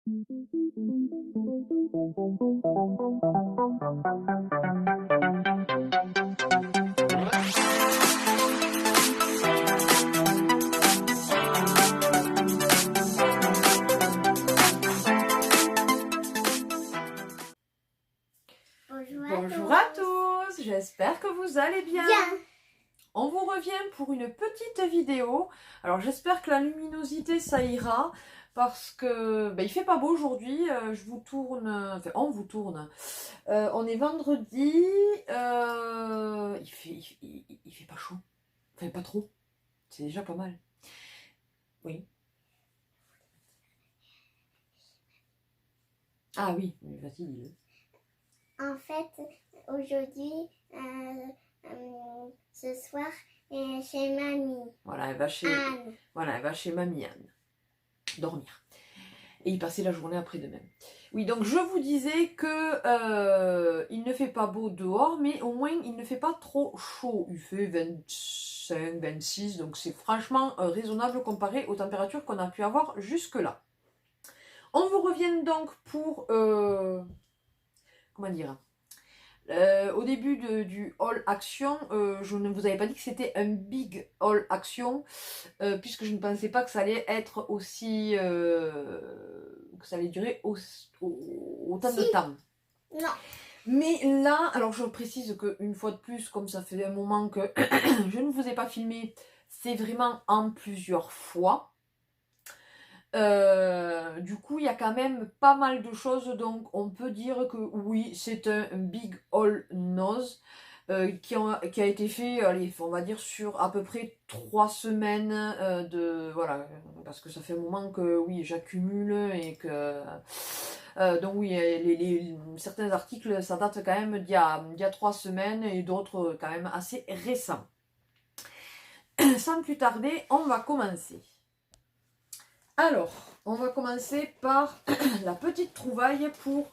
Bonjour à tous, j'espère que vous allez bien. On vous revient pour une petite vidéo. Alors j'espère que la luminosité ça ira parce que il fait pas beau aujourd'hui. Je vous tourne, enfin on vous tourne. On est vendredi. Il fait pas chaud, enfin pas trop. C'est déjà pas mal. Oui. Ah oui, vas-y, dis-le. En fait, aujourd'hui, ce soir, chez mamie. Voilà, elle va chez Anne. Voilà, elle va chez mamie Anne dormir. Et y passer la journée après-demain. Oui, donc je vous disais que il ne fait pas beau dehors, mais au moins il ne fait pas trop chaud. Il fait 25, 26, donc c'est franchement raisonnable comparé aux températures qu'on a pu avoir jusque-là. On vous revient donc pour... comment dire, au début du haul action, je ne vous avais pas dit que c'était un big haul action, puisque je ne pensais pas que ça allait être aussi... que ça allait durer autant de temps. Non. Mais là, alors je précise qu'une fois de plus, comme ça fait un moment que je ne vous ai pas filmé, c'est vraiment en plusieurs fois. Du coup, il y a quand même pas mal de choses, donc on peut dire que oui, c'est un big haul nose qui a été fait, allez, on va dire sur à peu près 3 semaines voilà, parce que ça fait un moment que oui, j'accumule et que donc oui, certains articles, ça date quand même d'il y a 3 semaines et d'autres quand même assez récents. Sans plus tarder, on va commencer. Alors, on va commencer par la petite trouvaille pour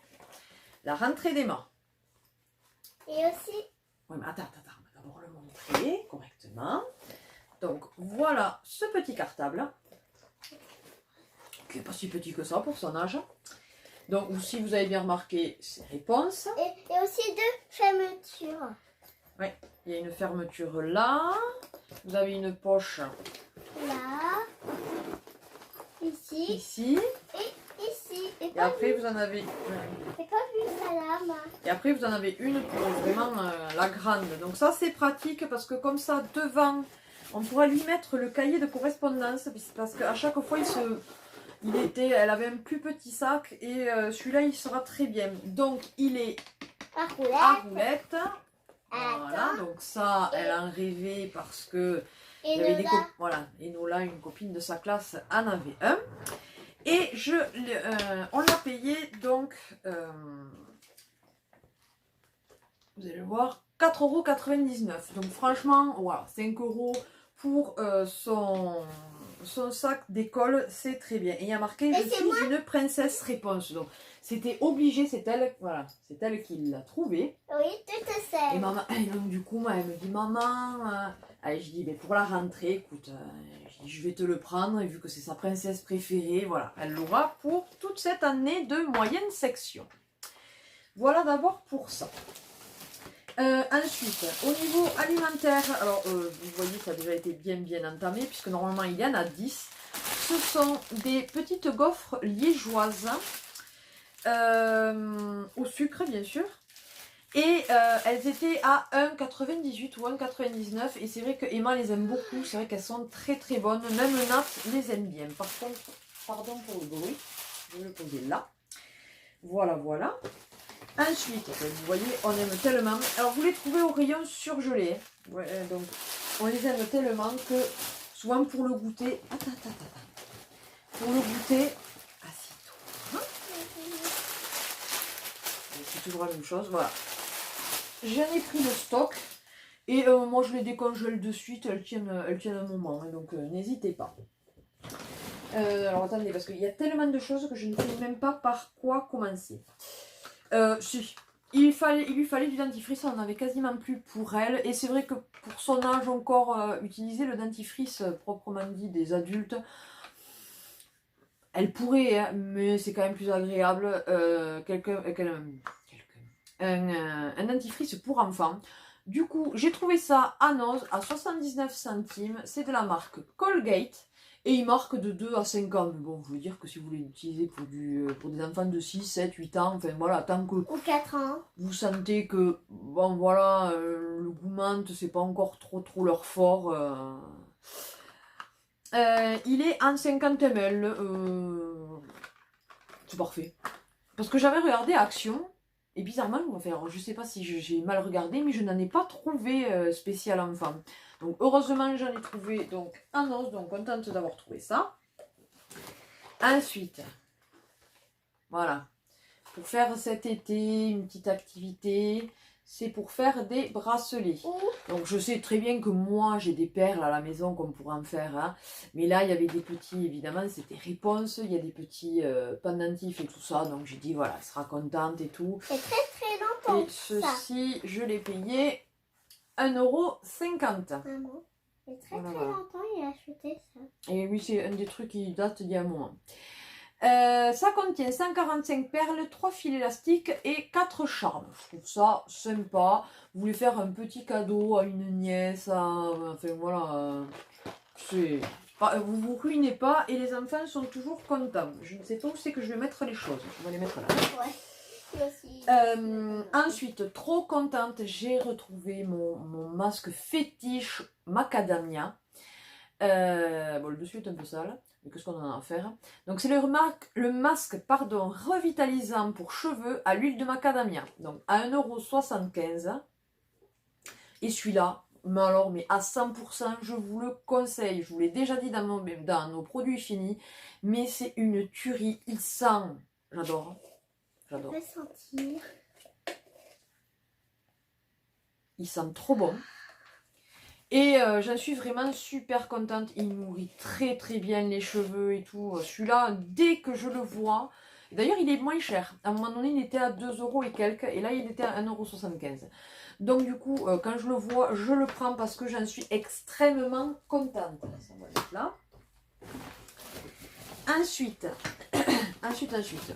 la rentrée des mains. Et aussi... Oui, mais attends, on va d'abord le montrer correctement. Donc, voilà ce petit cartable, qui n'est pas si petit que ça pour son âge. Donc, si vous avez bien remarqué, c'est réponse. Et aussi deux fermetures. Oui, il y a une fermeture là. Vous avez une poche Là. Ici. ici. Et ici. Et après, vous en avez... J'ai pas vu ça là, ma. Et après, vous en avez une pour vraiment la grande. Donc ça, c'est pratique parce que comme ça, devant, on pourra lui mettre le cahier de correspondance. Parce qu'à chaque fois, elle avait un plus petit sac et celui-là, il sera très bien. Donc, il est À roulette. à roulette. Voilà, Attends. donc ça, elle en rêvait parce que Et il y avait des Lola. voilà, et Nola, une copine de sa classe, en avait un. Et on l'a payé donc... vous allez le voir, 4,99 €. Donc franchement, voilà, 5 € pour son sac d'école, c'est très bien. Et il y a marqué, je suis une princesse réponse. Donc c'était obligé, c'est elle, voilà, c'est elle qui l'a trouvé. Oui, tout ça. Et maman, et donc du coup, elle me dit, maman, allez, je dis, mais pour la rentrée, écoute, je vais te le prendre, et vu que c'est sa princesse préférée, voilà, elle l'aura pour toute cette année de moyenne section. Voilà d'abord pour ça. Ensuite, au niveau alimentaire, alors vous voyez, ça a déjà été bien entamé, puisque normalement il y en a 10. Ce sont des petites gaufres liégeoises au sucre, bien sûr. Et elles étaient à 1,98 ou 1,99. Et c'est vrai que Emma les aime beaucoup. C'est vrai qu'elles sont très bonnes. Même Nat les aime bien. Par contre, pardon pour le bruit, je vais le poser là. Voilà. Ensuite, vous voyez, on aime tellement. Alors, vous les trouvez au rayon surgelé. Ouais, donc, on les aime tellement que souvent pour le goûter. Attends. Pour le goûter, assis-toi. C'est toujours la même chose. Voilà. J'en ai pris le stock. Et moi, je les décongèle de suite. Elles tiennent un moment. Hein, donc, n'hésitez pas. Alors, attendez, parce qu'il y a tellement de choses que je ne sais même pas par quoi commencer. Si, il lui fallait du dentifrice, on n'en avait quasiment plus pour elle. Et c'est vrai que pour son âge encore, utiliser le dentifrice proprement dit des adultes, Elle pourrait, hein, mais c'est quand même plus agréable. Un dentifrice pour enfants. Du coup, j'ai trouvé ça à Noz à 79 centimes. C'est de la marque Colgate. Et il marque de 2 à 5 ans. Mais bon, je veux dire que si vous voulez l'utiliser pour des enfants de 6, 7, 8 ans, enfin voilà, tant que Ou 4 ans. vous sentez que, bon voilà, le goût menthe, c'est pas encore trop leur fort. Il est en 50 ml. C'est parfait. Parce que j'avais regardé Action. Et bizarrement, enfin, je sais pas si j'ai mal regardé, mais je n'en ai pas trouvé spécial enfant. Donc heureusement, j'en ai trouvé donc un os, donc contente d'avoir trouvé ça. Ensuite, voilà, pour faire cet été une petite activité, c'est pour faire des bracelets. Donc je sais très bien que moi j'ai des perles à la maison qu'on pourrait en faire, hein. Mais là il y avait des petits, évidemment c'était réponse, il y a des petits pendentifs et tout ça, donc j'ai dit voilà, elle sera contente et tout. C'est très longtemps. Et ceci, je l'ai payé 1,50 €. Maman, c'est très Voilà. longtemps il a acheté ça. Et oui, c'est un des trucs qui date d'il y a un moment. Ça contient 145 perles, 3 fils élastiques et 4 charmes. Je trouve ça sympa. Vous voulez faire un petit cadeau à une nièce, enfin voilà. Vous vous ruinez pas et les enfants sont toujours contents. Je ne sais pas où c'est que je vais mettre les choses. On va les mettre là. Ouais. Aussi. Ensuite, trop contente, j'ai retrouvé mon masque fétiche macadamia. Bon, le dessus est un peu sale, mais qu'est-ce qu'on en a à faire? Donc, c'est le masque revitalisant pour cheveux à l'huile de macadamia. Donc, à 1,75 €. Et celui-là, mais alors, mais à 100%, je vous le conseille. Je vous l'ai déjà dit dans nos produits finis, mais c'est une tuerie. Il sent. J'adore. J'adore. Je peux sentir. Il sent trop bon. Et j'en suis vraiment super contente. Il nourrit très bien les cheveux et tout. Celui-là, dès que je le vois... D'ailleurs, il est moins cher. À un moment donné, il était à 2 € et quelques. Et là, il était à 1,75 €. Donc du coup, quand je le vois, je le prends parce que j'en suis extrêmement contente. Ça, on va mettre là. Ensuite,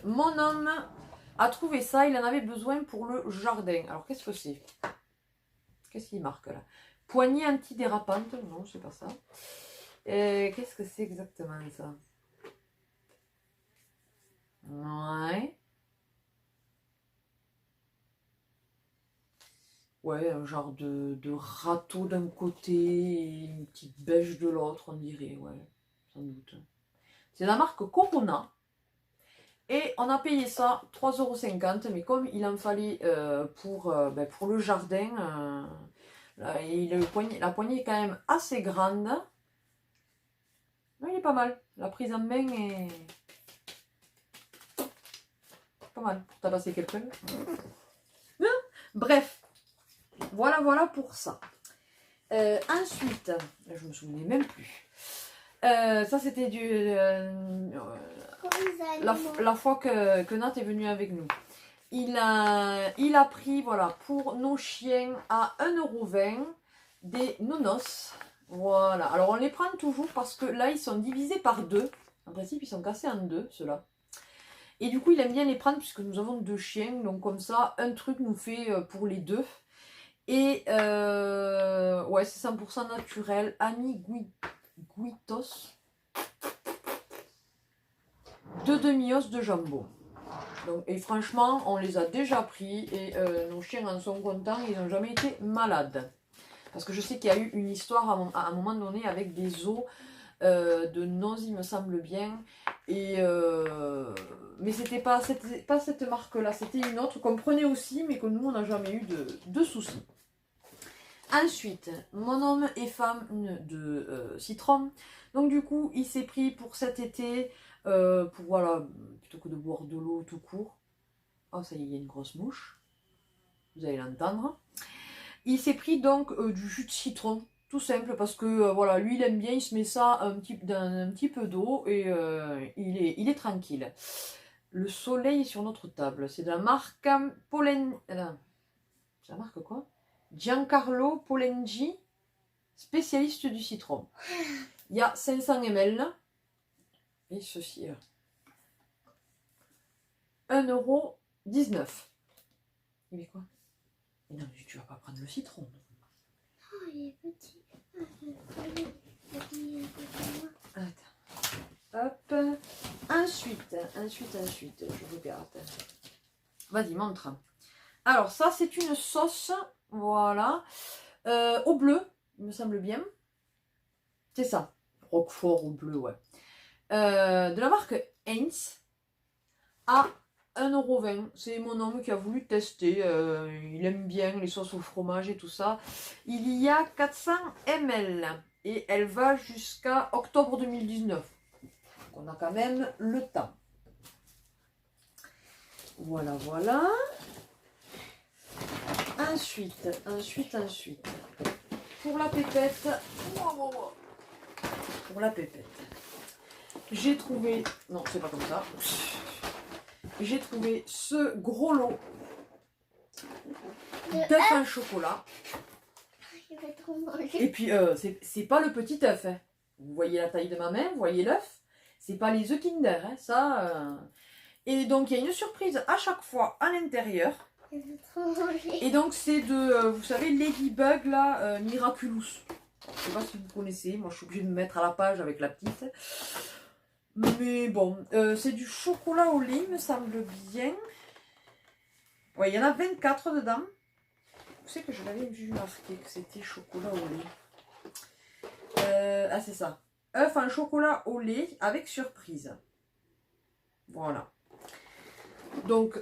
mon homme a trouvé ça. Il en avait besoin pour le jardin. Alors, qu'est-ce que c'est? Qu'est-ce qu'il marque là? Poignée antidérapante, non, c'est pas ça. Qu'est-ce que c'est exactement ça? Ouais. Ouais, un genre de râteau d'un côté et une petite bêche de l'autre, on dirait, ouais, sans doute. C'est la marque Corona. Et on a payé ça 3,50 €, mais comme il en fallait pour le jardin, et la poignée est quand même assez grande. Il est pas mal. La prise en main est pas mal pour tabasser quelqu'un. Bref, voilà pour ça. Ensuite, je me souvenais même plus. Ça c'était la fois que Nat est venu avec nous. Il a pris, voilà, pour nos chiens à 1,20 € des nonos. Voilà. Alors on les prend toujours parce que là ils sont divisés par deux. En principe ils sont cassés en deux, ceux-là. Et du coup il aime bien les prendre puisque nous avons 2 chiens. Donc comme ça, un truc nous fait pour les deux. Et ouais, c'est 100% naturel. Guitos. 2 demi-os de jambon. Donc, et franchement, on les a déjà pris et nos chiens en sont contents, ils n'ont jamais été malades. Parce que je sais qu'il y a eu une histoire à un moment donné avec des os de noz, il me semble bien. Et, mais c'était pas cette marque-là, c'était une autre qu'on prenait aussi, mais que nous, on n'a jamais eu de soucis. Ensuite, mon homme est fan de citron. Donc du coup, il s'est pris pour cet été... pour voilà, plutôt que de boire de l'eau tout court. Oh, ça y est, il y a une grosse mouche. Vous allez l'entendre. Il s'est pris donc du jus de citron, tout simple, parce que voilà, lui il aime bien, il se met ça dans un petit peu d'eau et il est tranquille. Le soleil est sur notre table. C'est de la marque c'est la marque quoi? Giancarlo Polengi, spécialiste du citron. Il y a 500 ml. Et ceci là. 1,19 €. Il est quoi? Mais non, mais tu vas pas prendre le citron. Oh, il est petit. Attends. Hop. Ensuite, je regarde. Vas-y, montre. Alors, ça, c'est une sauce. Voilà. Au bleu, il me semble bien. C'est ça. Roquefort au bleu, ouais. De la marque Heinz à 1,20 €. C'est mon homme qui a voulu tester. Il aime bien les sauces au fromage et tout ça. Il y a 400 ml et elle va jusqu'à octobre 2019. Donc on a quand même le temps. Voilà, voilà. Ensuite. Pour la pépette. Pour la pépette. J'ai trouvé... Non, c'est pas comme ça. J'ai trouvé ce gros lot d'œufs en chocolat. Je vais trop manger. Et puis, c'est pas le petit œuf. Hein. Vous voyez la taille de ma main, vous voyez l'œuf. C'est pas les œufs Kinder. Hein, ça, Et donc, il y a une surprise à chaque fois à l'intérieur. Je vais trop manger. Et donc, c'est de, vous savez, Ladybug, là, Miraculous. Je sais pas si vous connaissez. Moi, je suis obligée de me mettre à la page avec la petite. Mais bon, c'est du chocolat au lait, il me semble bien. Ouais, il y en a 24 dedans. Vous savez que je l'avais vu marquer que c'était chocolat au lait. Ah, c'est ça. œuf en chocolat au lait avec surprise. Voilà. Donc,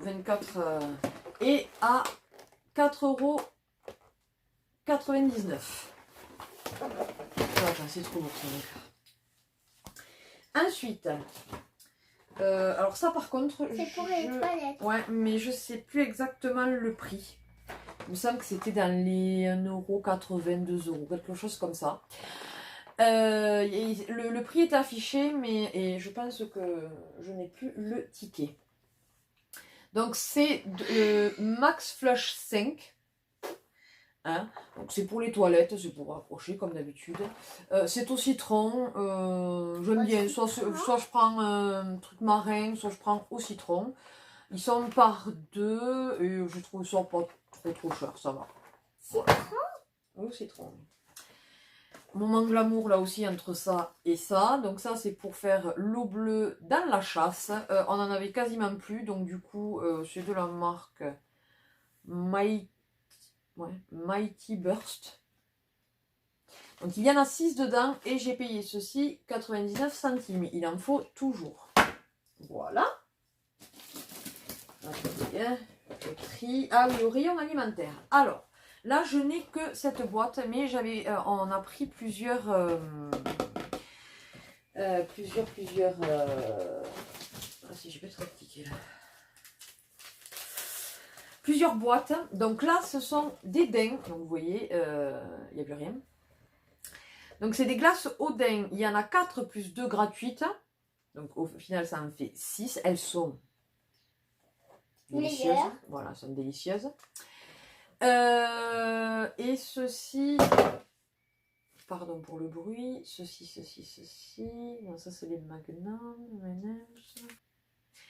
24 et à 4,99 €. C'est trop lourd ça. Ensuite, alors ça par contre, C'est pour les toilettes. Ouais, mais je sais plus exactement le prix. Il me semble que c'était dans les 1,80 €, 2 €, quelque chose comme ça. Le prix est affiché, mais je pense que je n'ai plus le ticket. Donc c'est Max Flush 5. Hein, donc c'est pour les toilettes, c'est pour rapprocher comme d'habitude. C'est au citron, j'aime bien, soit je prends un truc marin, soit je prends au citron. Ils sont par deux et je trouve ça pas trop cher, ça va. Citron? Au citron. Moment glamour là aussi entre ça et ça. Donc ça c'est pour faire l'eau bleue dans la chasse. On en avait quasiment plus, donc du coup c'est de la marque Mighty Burst. Donc il y en a 6 dedans et j'ai payé ceci 99 centimes. Il en faut toujours. Voilà. Le tri. Ah oui, au rayon alimentaire. Alors, là je n'ai que cette boîte, mais on a pris plusieurs. Ah si, j'ai pas trop cliqué là. Plusieurs boîtes. Donc là, ce sont des daims. Donc vous voyez, il n'y a plus rien. Donc c'est des glaces au daim. Il y en a 4 plus 2 gratuites. Donc au final, ça en fait 6. Elles sont délicieuses. Voilà, elles sont délicieuses. Et ceci... Pardon pour le bruit. Ceci. Non, ça c'est les Magnum.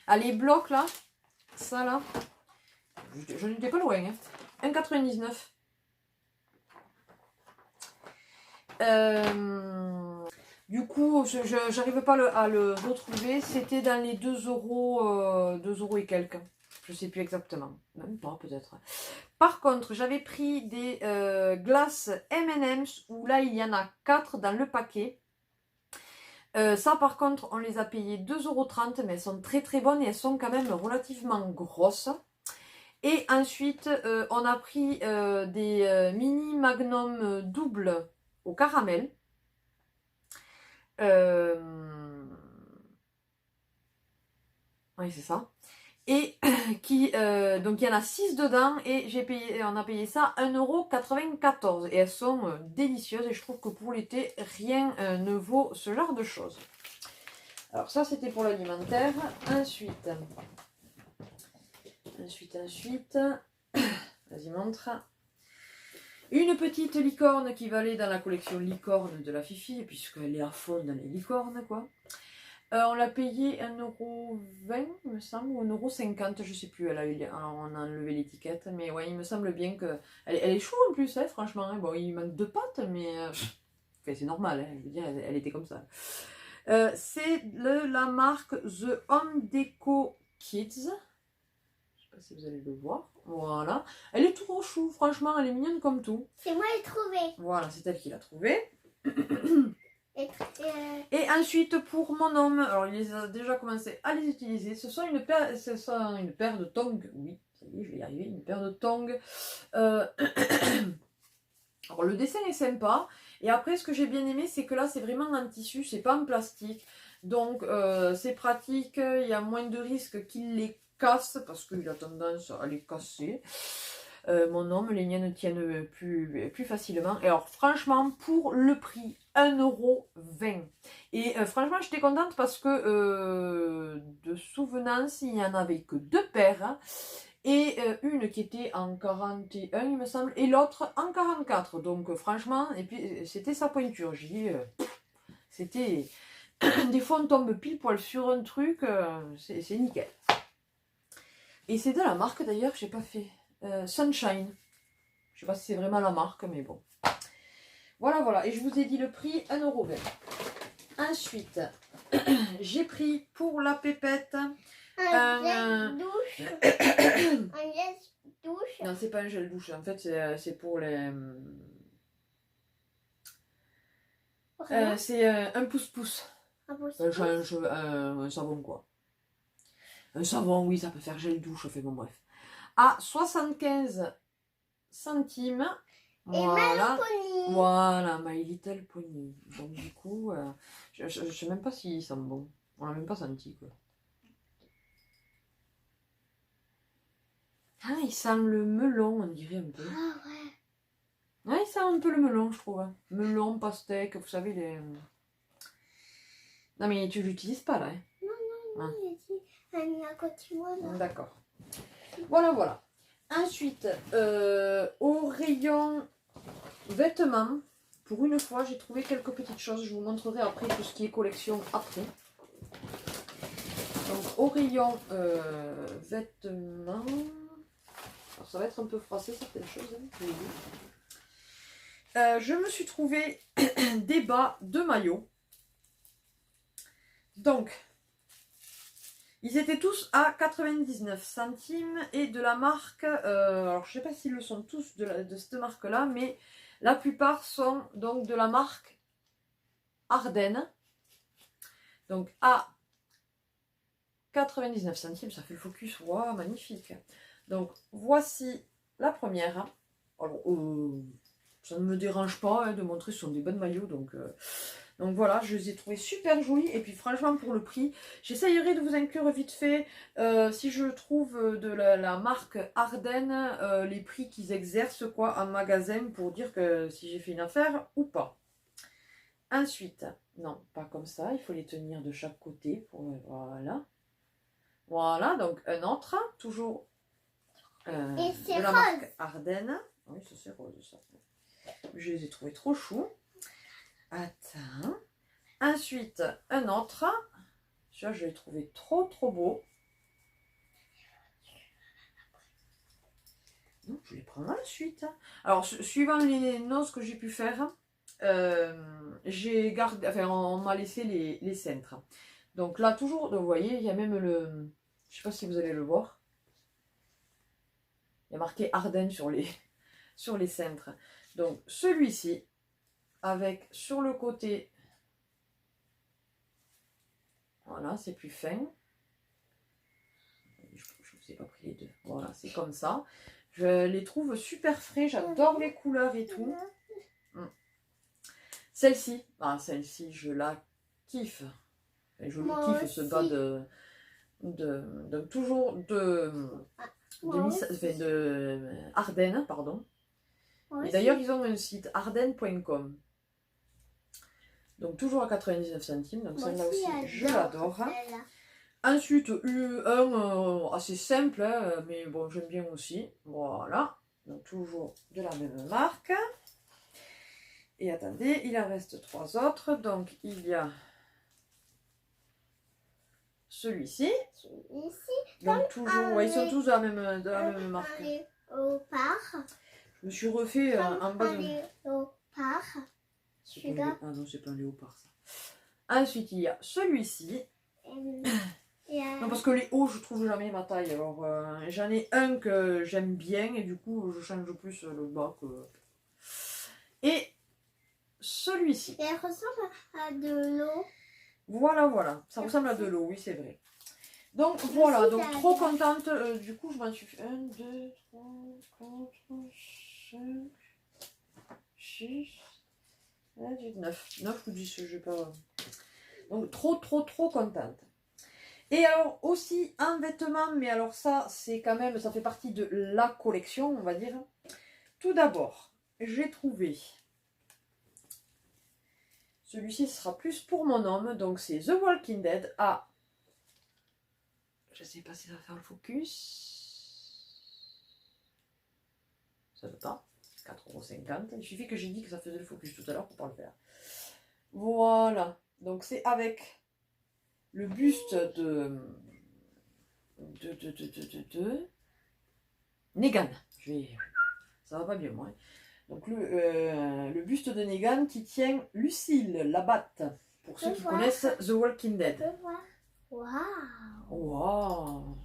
Ah, les blocs là. Ça là. Je n'étais pas loin. Hein. 1,99 €. Du coup, je n'arrive pas à le retrouver. C'était dans les 2 €, 2 € et quelques. Je ne sais plus exactement. Même pas peut-être. Par contre, j'avais pris des glaces M&M's où là, il y en a 4 dans le paquet. Ça, par contre, on les a payées 2,30 €, mais elles sont très très bonnes et elles sont quand même relativement grosses. Et ensuite, on a pris des mini magnum double au caramel. Oui, c'est ça. Et donc il y en a 6 dedans et on a payé ça 1,94 €. Et elles sont délicieuses et je trouve que pour l'été, rien ne vaut ce genre de choses. Alors ça, c'était pour l'alimentaire. Ensuite. Vas-y, montre. Une petite licorne qui va aller dans la collection licorne de la Fifi, puisqu'elle est à fond dans les licornes, quoi. On l'a payé 1,20 €, il me semble, ou 1,50 €, je sais plus. Alors, on a enlevé l'étiquette, mais ouais, il me semble bien que. Elle est chou en plus, hein, franchement. Hein. Bon, il manque 2 pattes, mais. Enfin, c'est normal, hein, je veux dire, elle était comme ça. C'est la marque The Home Deco Kids. Je sais pas si vous allez le voir. Voilà. Elle est trop chou, franchement, elle est mignonne comme tout. C'est moi qui l'ai trouvé. Voilà, c'est elle qui l'a trouvé. Et, Et ensuite, pour mon homme, alors il les a déjà commencé à les utiliser. Ce sont une paire de tongs. Oui, ça y est, je vais y arriver. Une paire de tongs. Alors, le dessin est sympa. Et après, ce que j'ai bien aimé, c'est que là, c'est vraiment en tissu, c'est pas en plastique. Donc, c'est pratique. Il y a moins de risques qu'il les casse parce qu'il a tendance à les casser. Mon homme, les miennes tiennent plus facilement. Et alors, franchement, pour le prix, 1,20 €. Et franchement, j'étais contente parce que de souvenance, il n'y en avait que 2 paires. Hein, et une qui était en 41, il me semble, et l'autre en 44. Donc, franchement, et puis c'était sa pointure. J'ai dit, c'était. Des fois, on tombe pile poil sur un truc, c'est nickel. Et c'est de la marque d'ailleurs, j'ai pas fait. Sunshine. Je sais pas si c'est vraiment la marque, mais bon. Voilà, voilà. Et je vous ai dit le prix, 1,20 €. Ensuite, j'ai pris pour la pépette un gel douche. Un gel douche. Non, c'est pas un gel douche. En fait, c'est pour les. C'est un pouce-pouce. Un savon, quoi. Un savon, oui, ça peut faire gel douche. Enfin, bon, bref. À 75 centimes. Voilà. Voilà, My Little Pony. Donc, du coup, je sais même pas s'ils sont bons. On l'a même pas senti, quoi. Ah, il sent le melon, on dirait un peu. Ah ouais. Ouais, il sent un peu le melon, je trouve. Hein. Melon, pastèque, vous savez, les. Non, mais tu l'utilises pas, là. Hein. Non, il dit, elle est à côté de moi, là. D'accord. Voilà, voilà. Ensuite, au rayon vêtements, pour une fois, j'ai trouvé quelques petites choses. Je vous montrerai après tout ce qui est collection après. Donc, au rayon vêtements, alors ça va être un peu froissé certaines choses. Hein, je me suis trouvé des bas de maillot. Donc, ils étaient tous à 99 centimes et de la marque, alors je ne sais pas s'ils le sont tous de cette marque-là, mais la plupart sont donc de la marque Ardennes. Donc à 99 centimes, ça fait le focus, waouh, magnifique. Donc voici la première. Alors, ça ne me dérange pas hein, de montrer, ce sont des bonnes maillots, donc voilà, je les ai trouvés super jolis. Et puis franchement, pour le prix, j'essayerai de vous inclure vite fait, si je trouve de la marque Ardennes, les prix qu'ils exercent quoi en magasin pour dire que si j'ai fait une affaire ou pas. Ensuite, non, pas comme ça, il faut les tenir de chaque côté. Voilà. Voilà, donc un autre, toujours de la marque Ardennes. Oui, ça c'est rose ça. Je les ai trouvés trop choux. Attends. Ensuite, un autre. Celui-là, je l'ai trouvé trop beau. Non, je les prends ensuite. Alors, suivant les noces que j'ai pu faire, j'ai gardé, enfin, on m'a laissé les cintres. Donc là, toujours, vous voyez, il y a même le. Je sais pas si vous allez le voir. Il y a marqué Ardennes sur les cintres. Donc, celui-ci, avec sur le côté. Voilà, c'est plus fin. Je ne vous ai pas pris les deux. Voilà, c'est comme ça. Je les trouve super frais. J'adore les couleurs et tout. Celle-ci, je la kiffe. Et je le kiffe, ce bas toujours de Ardennes, pardon. Et d'ailleurs, ils ont un site ardennes.com. Donc toujours à 99 centimes. Donc celle-là aussi, je l'adore. Ensuite, un assez simple, hein, mais bon, j'aime bien aussi. Voilà. Donc toujours de la même marque. Et attendez, il en reste 3 autres. Donc il y a celui-ci. Celui-ci. Donc toujours, ouais, ils sont tous de la même marque. Un léopard. Je me suis refait en bas Un de... léopard. Celui-là. Ah non, c'est pas un léopard ça. Ensuite, il y a celui-ci. Non, parce que les hauts, je trouve jamais ma taille. Alors, j'en ai un que j'aime bien et du coup, je change plus le bas que... Et celui-ci. Elle ressemble à de l'eau. Voilà, voilà. Ça ressemble à de l'eau, oui, c'est vrai. Donc, voilà. Donc, trop contente. Du coup, je m'en suis fait 1, 2, 3, 4, 5, 6, 7, 8, 9. 9 ou 10, je sais pas. Donc, trop contente. Et alors aussi un vêtement, mais alors ça c'est quand même, ça fait partie de la collection on va dire. Tout d'abord, j'ai trouvé, celui-ci sera plus pour mon homme, donc c'est The Walking Dead à, je sais pas si ça va faire le focus, ça veut pas, 4,50 €, il suffit que j'ai dit que ça faisait le focus tout à l'heure pour pas le faire. Voilà, donc c'est avec le buste de Negan. Ça va pas bien moi. Donc le buste de Negan qui tient Lucille, la batte. Pour ceux qui connaissent The Walking Dead. Waouh. Wow.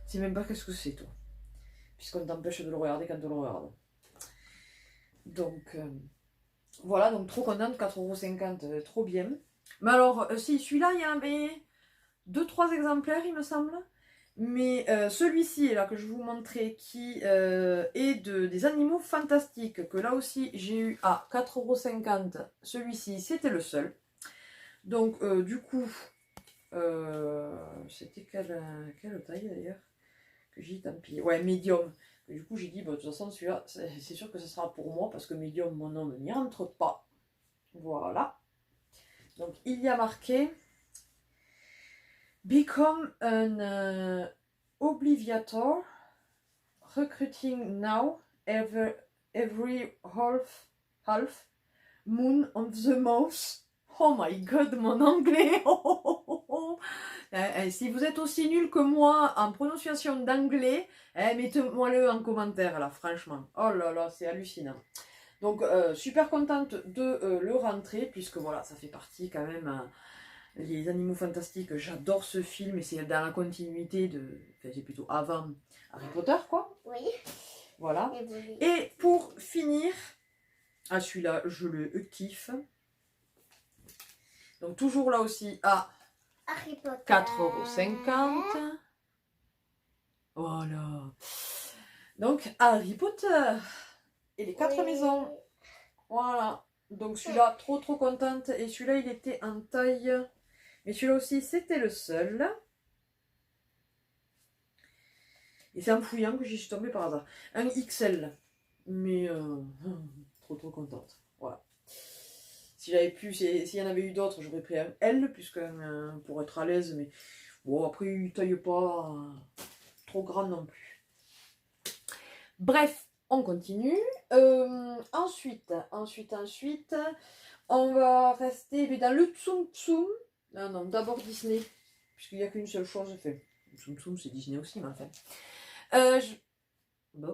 C'est même pas qu'est-ce que c'est toi. Puisqu'on t'empêche de le regarder quand on le regarde. Donc voilà, donc trop contente, 4,50 €, trop bien. Mais alors, si celui-là, il y avait 2-3 exemplaires, il me semble. Mais celui-ci, là, que je vous montrais, qui est des animaux fantastiques, que là aussi, j'ai eu à 4,50 €. Celui-ci, c'était le seul. Donc, du coup, c'était quelle taille, d'ailleurs? Que j'ai dit, tant pis. Ouais, médium. Et du coup, j'ai dit, bah, de toute façon, celui-là, c'est sûr que ce sera pour moi, parce que médium, mon homme n'y rentre pas. Voilà. Donc, il y a marqué... Become an obliviator, recruiting now every half moon on the mouse. Oh my god, mon anglais. Si vous êtes aussi nul que moi en prononciation d'anglais, mettez-moi-le en commentaire là, franchement. Oh là là, c'est hallucinant. Donc, super contente de le rentrer, puisque voilà, ça fait partie quand même... Les Animaux Fantastiques, j'adore ce film et c'est dans la continuité de... Enfin, c'est plutôt avant Harry Potter, quoi. Oui. Voilà. Et pour finir, ah celui-là, je le kiffe. Donc toujours là aussi à 4,50 €. Voilà. Donc Harry Potter et les 4 maisons. Voilà. Donc celui-là, trop contente. Et celui-là, il était en taille... Mais celui-là aussi, c'était le seul. Et c'est en fouillant que j'y suis tombée par hasard. Un XL. Mais trop contente. Voilà. Si j'avais pu, s'il y en avait eu d'autres, j'aurais pris un L, puisque pour être à l'aise. Mais bon, après, il ne taille pas trop grand non plus. Bref, on continue. Ensuite, on va rester dans le Tsum Tsum. Non, d'abord Disney, puisqu'il n'y a qu'une seule chose. Tsum Tsum, c'est Disney aussi, mais enfin. Bon.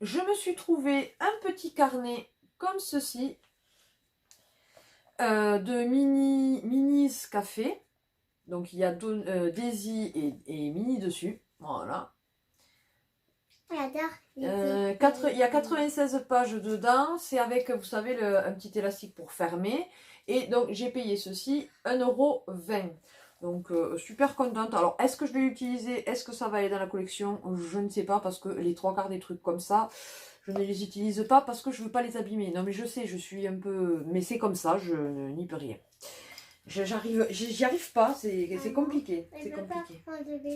Je me suis trouvé un petit carnet comme ceci, de Minnie's Café. Donc il y a Daisy et Minnie dessus. Voilà. Il y a 96 pages dedans. C'est avec, vous savez, un petit élastique pour fermer. Et donc j'ai payé ceci 1,20 €. Donc super contente. Alors est-ce que je vais l'utiliser? Est-ce que ça va aller dans la collection? Je ne sais pas, parce que les 3/4 des trucs comme ça, je ne les utilise pas parce que je ne veux pas les abîmer. Non mais je sais, je suis un peu... Mais c'est comme ça, je n'y peux rien. J'y arrive pas, c'est compliqué. C'est compliqué.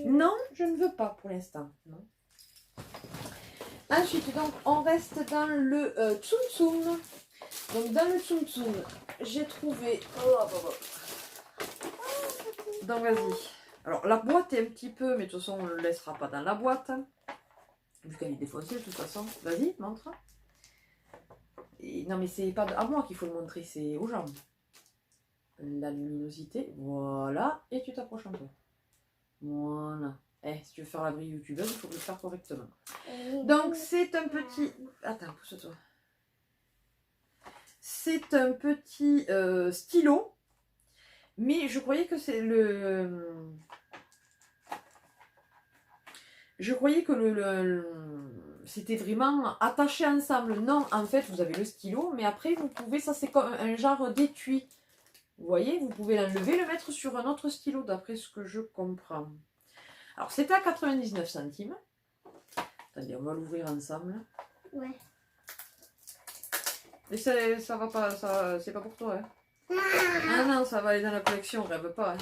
Non, je ne veux pas pour l'instant. Non. Ensuite, donc, on reste dans le Tsum Tsum. Donc, dans le Tsum Tsum, j'ai trouvé... Donc, vas-y. Alors, la boîte est un petit peu... Mais de toute façon, on ne le laissera pas dans la boîte. Vu qu'elle est défoncée, de toute façon. Vas-y, montre. Et... Non, mais c'est pas à moi qu'il faut le montrer, c'est aux gens. la luminosité. Voilà. Et tu t'approches un peu. Voilà. Si tu veux faire la vraie youtubeuse, il faut le faire correctement. Donc, c'est un petit... Attends, pousse-toi. C'est un petit stylo. Mais je croyais que c'est le... Je croyais que c'était vraiment attaché ensemble. Non, en fait, vous avez le stylo, mais après, vous pouvez... Ça, c'est comme un genre d'étui. Vous voyez, vous pouvez l'enlever, le mettre sur un autre stylo, d'après ce que je comprends. Alors, c'était à 99 centimes. Attendez, on va l'ouvrir ensemble. Ouais. Mais ça va pas, c'est pas pour toi. Hein. Ah non, ça va aller dans la collection, rêve pas. Hein.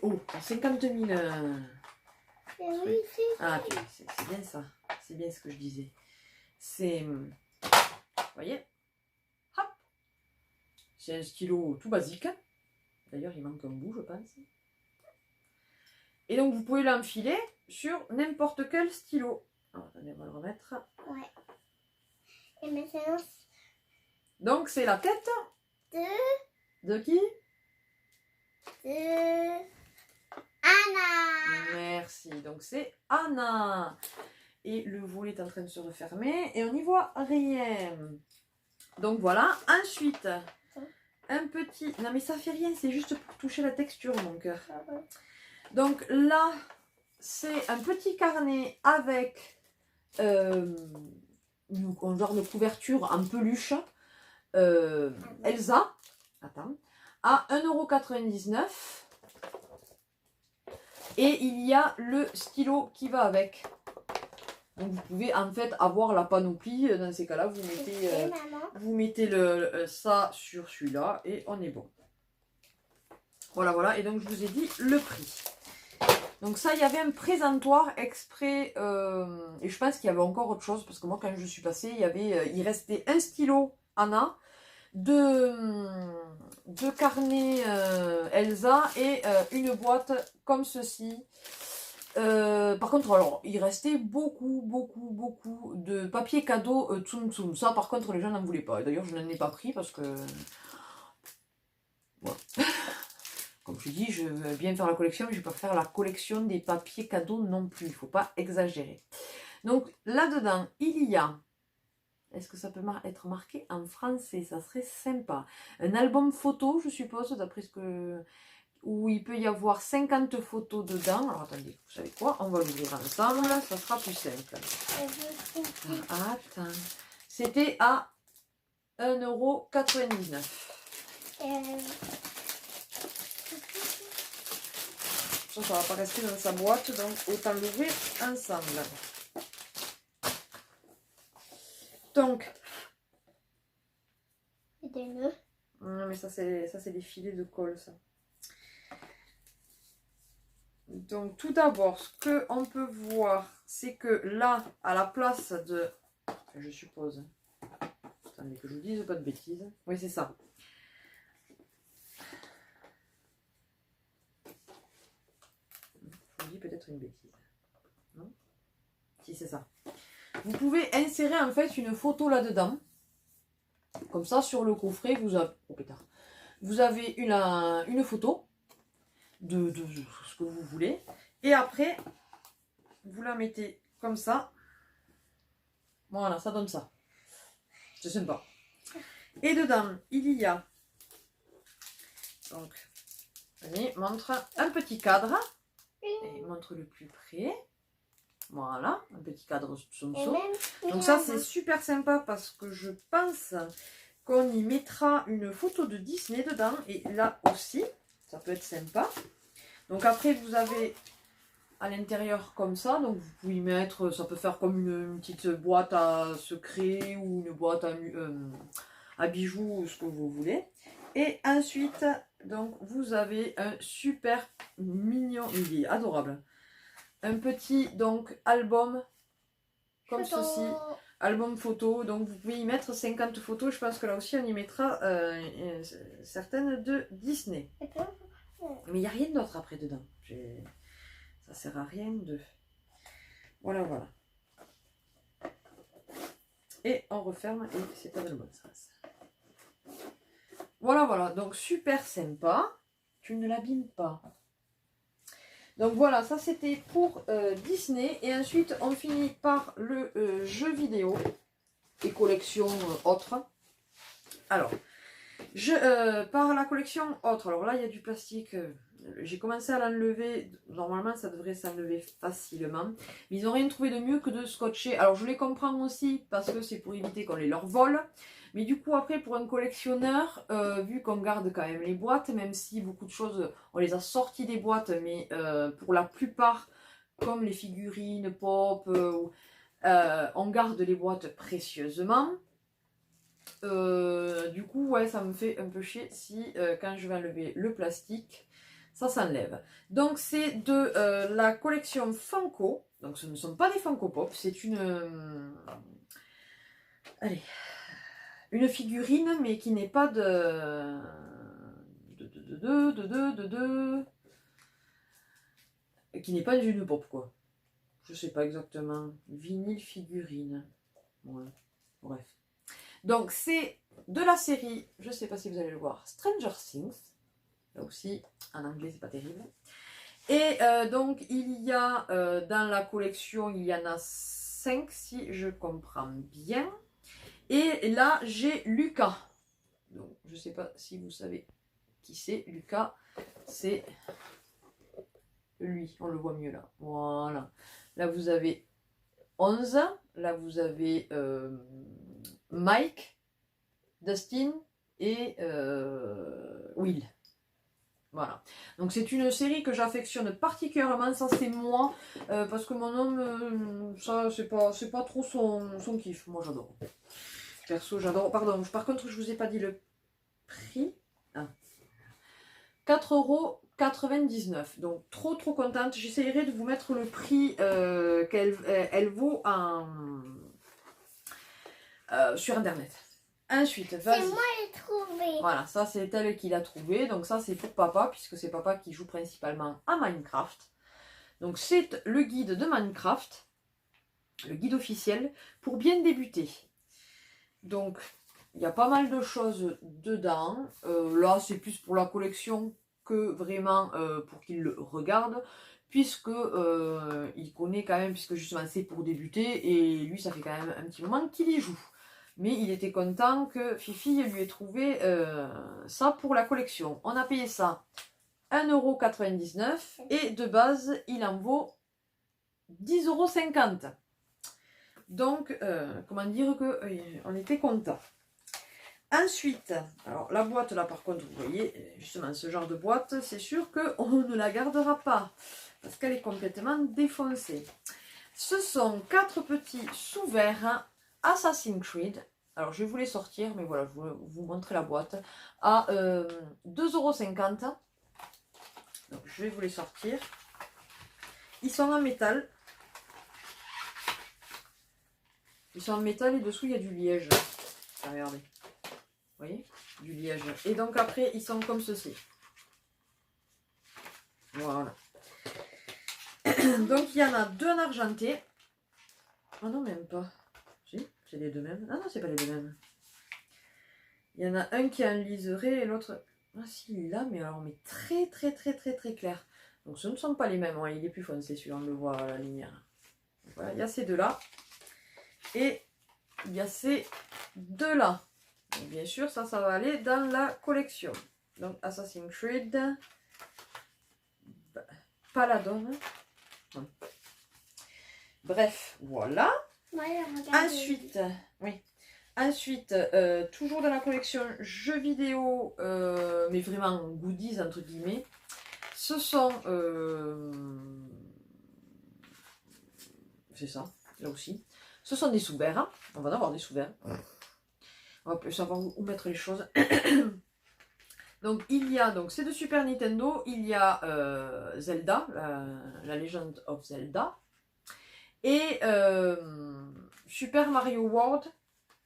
Oh, 50 000. Oui, Ah, c'est bien ça. C'est bien ce que je disais. C'est. Vous voyez? Hop! C'est un stylo tout basique. D'ailleurs, il manque un bout, je pense. Et donc, vous pouvez l'enfiler sur n'importe quel stylo. Alors, attendez, on va le remettre. Ouais. Et maintenant, Donc, c'est la tête. De qui? de Anna. Merci. Donc, c'est Anna. Et le volet est en train de se refermer. Et on n'y voit rien. Donc, voilà. Ensuite, un petit... Non, mais ça fait rien. C'est juste pour toucher la texture, mon cœur. Donc, là, c'est un petit carnet avec un genre de couverture en peluche. Elsa. Attends. À 1,99 €. Et il y a le stylo qui va avec. Donc vous pouvez en fait avoir la panoplie. Dans ces cas-là, vous mettez ça sur celui-là et on est bon. Voilà, voilà. Et donc je vous ai dit le prix. Donc ça, il y avait un présentoir exprès. Et je pense qu'il y avait encore autre chose. Parce que moi, quand je suis passée, il restait un stylo Anna. Deux carnets Elsa et une boîte comme ceci. Par contre, alors, il restait beaucoup de papier cadeau Tsum Tsum. Ça, par contre, les gens n'en voulaient pas. D'ailleurs, je n'en ai pas pris parce que... Voilà. Comme je dis, je veux bien faire la collection, mais je ne vais pas faire la collection des papiers cadeaux non plus. Il ne faut pas exagérer. Donc, là-dedans, il y a... Est-ce que ça peut être marqué en français? Ça serait sympa. Un album photo, je suppose, d'après ce que... Où il peut y avoir 50 photos dedans. Alors, attendez, vous savez quoi? On va l'ouvrir ensemble, ça sera plus simple. Ah, attends. C'était à 1,99 €. Ça va pas rester dans sa boîte, donc autant l'ouvrir ensemble. Donc... Non, mais ça c'est des filets de colle, ça. Donc tout d'abord, ce qu'on peut voir, c'est que là, à la place de... Je suppose... Attendez que je vous dise pas de bêtises. Oui, c'est ça. Je vous dis peut-être une bêtise. Non? Si, c'est ça. Vous pouvez insérer en fait une photo là-dedans. Comme ça, sur le coffret, vous avez une photo de ce que vous voulez. Et après, vous la mettez comme ça. Voilà, ça donne ça. C'est sympa. Et dedans, il y a... Donc, allez, montre un petit cadre. Et montre le plus près. Voilà, un petit cadre Tsum Tsum. Donc ça, c'est super sympa parce que je pense qu'on y mettra une photo de Disney dedans. Et là aussi, ça peut être sympa. Donc après, vous avez à l'intérieur comme ça. Donc vous pouvez y mettre, ça peut faire comme une petite boîte à secret ou une boîte à bijoux, ce que vous voulez. Et ensuite, donc vous avez un super mignon, il est adorable. Un petit donc album comme ceci, album photo. Donc vous pouvez y mettre 50 photos. Je pense que là aussi on y mettra certaines de Disney. Mais il n'y a rien d'autre après dedans. Ça sert à rien de... Voilà, voilà. Et on referme et c'est pas dans le bon sens. Voilà, voilà. Donc, super sympa. Tu ne l'abîmes pas. Donc, voilà, ça, c'était pour Disney. Et ensuite, on finit par le jeu vidéo et collection autre. Alors, par la collection autre. Alors là, il y a du plastique. J'ai commencé à l'enlever. Normalement, ça devrait s'enlever facilement. Mais ils n'ont rien trouvé de mieux que de scotcher. Alors, je les comprends aussi parce que c'est pour éviter qu'on les leur vole. Mais du coup, après, pour un collectionneur, vu qu'on garde quand même les boîtes, même si beaucoup de choses, on les a sorties des boîtes, mais pour la plupart, comme les figurines pop, on garde les boîtes précieusement. Du coup, ouais, ça me fait un peu chier si quand je vais enlever le plastique, ça s'enlève. Donc, c'est de la collection Funko. Donc, ce ne sont pas des Funko Pop, c'est allez, une figurine, mais qui n'est pas qui n'est pas une pop, quoi. Je sais pas exactement. Vinyle figurine. Ouais. Bref. Donc, c'est de la série, je sais pas si vous allez le voir, Stranger Things. Là aussi, en anglais, c'est pas terrible. Et donc, il y a dans la collection, il y en a 5, si je comprends bien. Et là, j'ai Lucas. Donc, je sais pas si vous savez qui c'est. Lucas, c'est lui. On le voit mieux là. Voilà. Là, vous avez 11. Là, vous avez Mike, Dustin et Will. Voilà. Donc c'est une série que j'affectionne particulièrement. Ça c'est moi. Parce que mon homme, ça c'est pas trop son kiff. Moi j'adore. Perso j'adore. Pardon, par contre je vous ai pas dit le prix. Ah. 4,99 €. Donc trop contente. J'essayerai de vous mettre le prix qu'elle vaut sur internet. Ensuite, vas-y. C'est moi qui l'ai trouvé. Voilà, ça c'est elle qui l'a trouvé. Donc ça c'est pour papa, puisque c'est papa qui joue principalement à Minecraft. Donc c'est le guide de Minecraft, le guide officiel, pour bien débuter. Donc il y a pas mal de choses dedans. Là c'est plus pour la collection que vraiment pour qu'il le regarde. Puisque il connaît quand même, puisque justement c'est pour débuter. Et lui ça fait quand même un petit moment qu'il y joue. Mais il était content que Fifi lui ait trouvé ça pour la collection. On a payé ça 1,99 € et de base, il en vaut 10,50 €. Donc, comment dire qu'on était content. Ensuite, alors la boîte là par contre, vous voyez, justement ce genre de boîte, c'est sûr qu'on ne la gardera pas parce qu'elle est complètement défoncée. Ce sont 4 petits sous-verres Assassin's Creed. Alors je vais vous les sortir, mais voilà, je vais vous montrer la boîte. À 2,50 €. Donc je vais vous les sortir. Ils sont en métal. Ils sont en métal et dessous il y a du liège. Ah, regardez. Vous voyez? Du liège. Et donc après ils sont comme ceci. Voilà. Donc il y en a 2 en argenté. Ah non, même pas. Si, c'est les deux mêmes. Ah non, c'est pas les deux mêmes. Il y en a un qui est en liseré et l'autre... Ah si, là, mais alors, mais très clair. Donc ce ne sont pas les mêmes. Hein. Il est plus foncé celui-là, on le voit à la lumière. Donc, voilà, il y a ces deux-là. Et il y a ces deux-là. Bien sûr, ça va aller dans la collection. Donc Assassin's Creed. Paladon. Bref, voilà. Ensuite, oui. Ensuite, toujours dans la collection jeux vidéo, mais vraiment goodies entre guillemets, ce sont, c'est ça, là aussi, ce sont des sous-verres, hein. On va en avoir des sous-verres, on va plus savoir où mettre les choses. Donc il y a, donc c'est de Super Nintendo, il y a Zelda, la Legend of Zelda, et Super Mario World.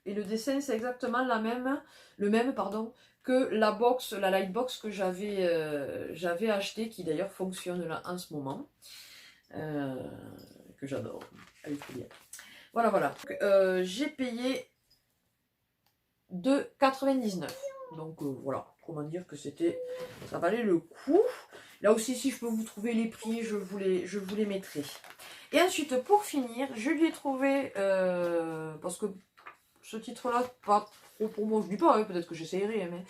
Et le dessin c'est exactement le même que la box, la Lightbox que j'avais acheté, qui d'ailleurs fonctionne là en ce moment, que j'adore, elle est trop bien. Voilà. J'ai payé 2,99 €. Donc voilà, comment dire que ça valait le coup. Là aussi, si je peux vous trouver les prix, je vous les mettrai. Et ensuite, pour finir, je lui ai trouvé, parce que ce titre-là, pas trop pour moi, je dis pas, peut-être que j'essayerai, mais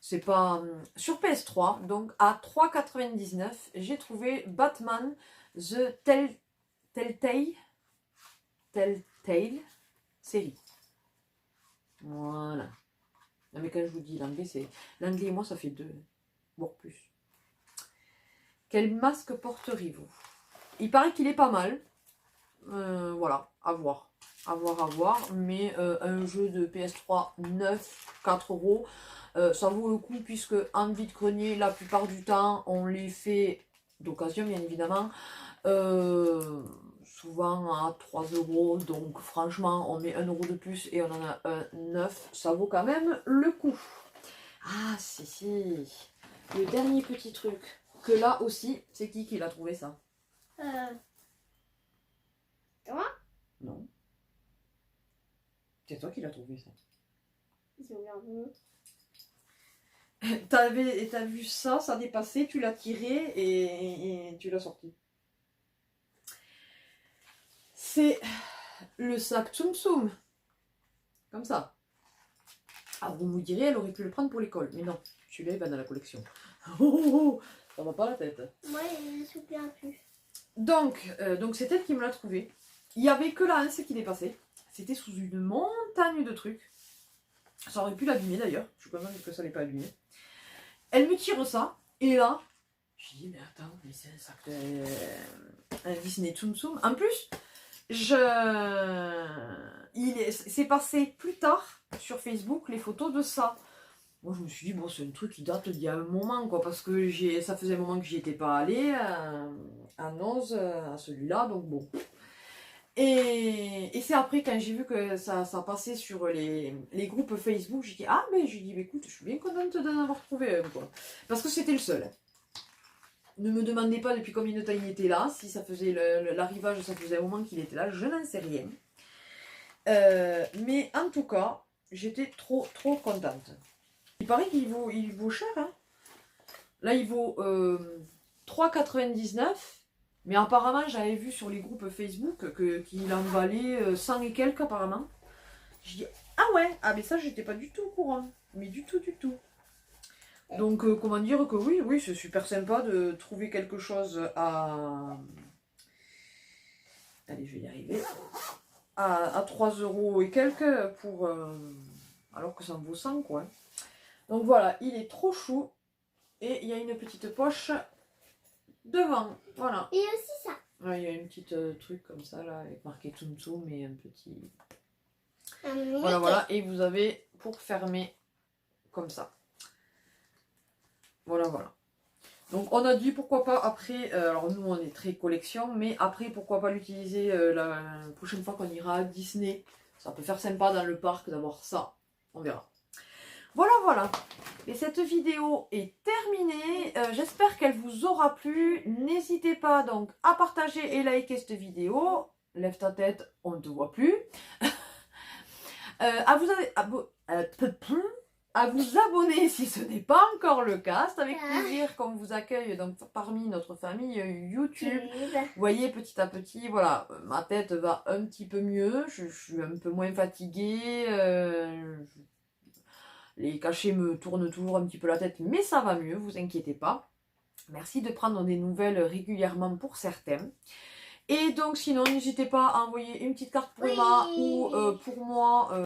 c'est pas... Sur PS3, donc à 3,99 €, j'ai trouvé Batman The Telltale série. Voilà. Non mais quand je vous dis l'anglais, c'est... L'anglais et moi, ça fait 2, voire plus. Quel masque porteriez-vous? Il paraît qu'il est pas mal. Voilà, à voir. À voir. Mais un jeu de PS3 neuf, 4 €, ça vaut le coup puisque en vide-grenier, la plupart du temps, on les fait d'occasion, bien évidemment. Souvent à 3 €. Donc franchement, on met 1 € de plus et on en a un neuf. Ça vaut quand même le coup. Ah, si. Le dernier petit truc. Que là aussi, c'est qui l'a trouvé ça? Toi? Non. C'est toi qui l'as trouvé ça. Ils ont l'air bons. T'as vu ça dépassait, tu l'as tiré et tu l'as sorti. C'est le sac Tsum Tsum. Comme ça. Ah, vous me direz, elle aurait pu le prendre pour l'école. Mais non, celui-là, il va dans la collection. Oh, ça va pas la tête. Moi, je me souviens plus. Donc c'est elle qui me l'a trouvé. Il y avait que la hanse qui dépassait. C'était sous une montagne de trucs. Ça aurait pu l'abîmer d'ailleurs. Je suis contente que ça n'ait pas abîmé. Elle me tire ça. Et là, je dis, mais attends, mais c'est un sac de... un Disney Tsum Tsum. En plus, c'est passé plus tard sur Facebook les photos de ça. Moi, je me suis dit, bon, c'est un truc qui date d'il y a un moment, quoi, parce que ça faisait un moment que j'y étais pas allée à Noz, à celui-là, donc bon. Et c'est après, quand j'ai vu que ça passait sur les groupes Facebook, j'ai dit, ah, mais écoute, je suis bien contente d'en avoir trouvé un, quoi. Parce que c'était le seul. Ne me demandez pas depuis combien de temps il était là, si ça faisait l'arrivage, ça faisait un moment qu'il était là, je n'en sais rien. Mais en tout cas, j'étais trop contente. Il paraît qu'il vaut cher, hein. Là, il vaut 3,99 €. Mais apparemment, j'avais vu sur les groupes Facebook qu'il en valait 100 et quelques apparemment. Je dis, ah ouais, ah mais ça, j'étais pas du tout au courant. Mais du tout. Donc, comment dire que oui, c'est super sympa de trouver quelque chose à... Allez, je vais y arriver. À 3 € et quelques pour... alors que ça en vaut 100, quoi. Donc voilà, il est trop chou. Et il y a une petite poche devant. Voilà. Et aussi ça. Ouais, il y a une petite truc comme ça, là, avec marqué Tsum Tsum et un petit... Un Voilà. Et vous avez pour fermer comme ça. Voilà. Donc on a dit pourquoi pas après, alors nous on est très collection, mais après pourquoi pas l'utiliser la prochaine fois qu'on ira à Disney. Ça peut faire sympa dans le parc d'avoir ça. On verra. Voilà. Et cette vidéo est terminée. J'espère qu'elle vous aura plu. N'hésitez pas donc à partager et liker cette vidéo. Lève ta tête, on ne te voit plus. À vous abonner si ce n'est pas encore le cas. C'est avec plaisir qu'on vous accueille donc parmi notre famille YouTube. Vous voyez, petit à petit, voilà, ma tête va un petit peu mieux. Je suis un peu moins fatiguée. Les cachets me tournent toujours un petit peu la tête, mais ça va mieux, vous inquiétez pas. Merci de prendre des nouvelles régulièrement pour certains. Et donc sinon, n'hésitez pas à envoyer une petite carte pour Emma ou pour moi,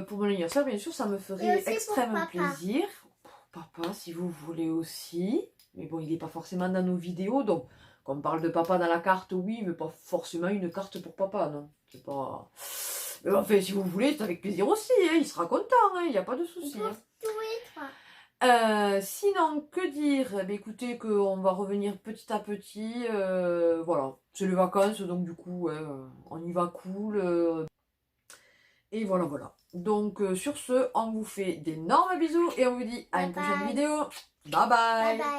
pour mon anniversaire, bien sûr, ça me ferait extrêmement plaisir. Pour papa, si vous voulez aussi. Mais bon, il n'est pas forcément dans nos vidéos, donc quand on parle de papa dans la carte, oui, mais pas forcément une carte pour papa, non. C'est pas... Mais enfin, si vous voulez, c'est avec plaisir aussi, hein, il sera content, il n'y a pas de souci. Sinon, que dire? Écoutez, qu'on va revenir petit à petit, voilà, c'est les vacances, donc du coup, on y va cool, et voilà. Donc, sur ce, on vous fait d'énormes bisous, et on vous dit à une prochaine vidéo. Bye bye.